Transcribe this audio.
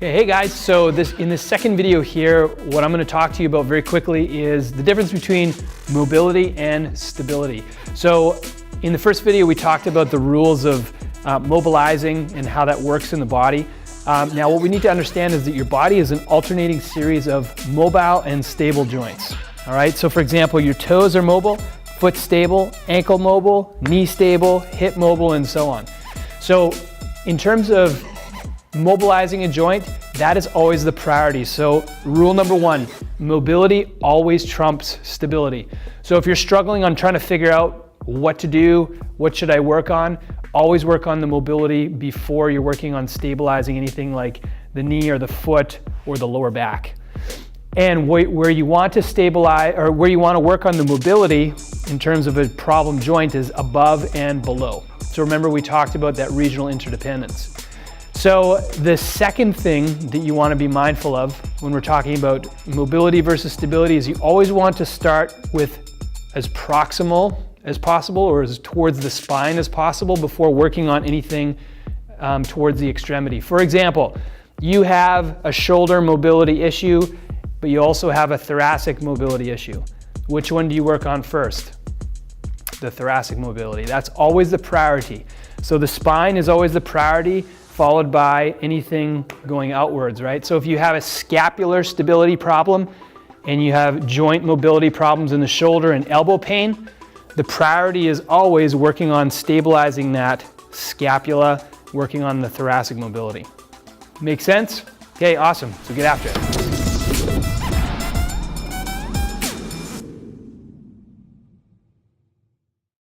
Okay, hey guys, so in this second video here, what I'm going to talk to you about very quickly is the difference between mobility and stability. So in the first video we talked about the rules of mobilizing and how that works in the body. Now what we need to understand is that your body is an alternating series of mobile and stable joints. All right, so for example, your toes are mobile, foot stable, ankle mobile, knee stable, hip mobile, and so on. So in terms of mobilizing a joint, that is always the priority. So rule number one, mobility always trumps stability. So if you're struggling on trying to figure out what to do, what should I work on, always work on the mobility before you're working on stabilizing anything like the knee or the foot or the lower back. And where you want to stabilize, or where you want to work on the mobility in terms of a problem joint, is above and below. So remember, we talked about that regional interdependence. So the second thing that you want to be mindful of when we're talking about mobility versus stability is you always want to start with as proximal as possible, or as towards the spine as possible, before working on anything towards the extremity. For example, you have a shoulder mobility issue, but you also have a thoracic mobility issue. Which one do you work on first? The thoracic mobility. That's always the priority. So the spine is always the priority, followed by anything going outwards, right? So if you have a scapular stability problem and you have joint mobility problems in the shoulder and elbow pain, the priority is always working on stabilizing that scapula, working on the thoracic mobility. Make sense? Okay, awesome. So get after it.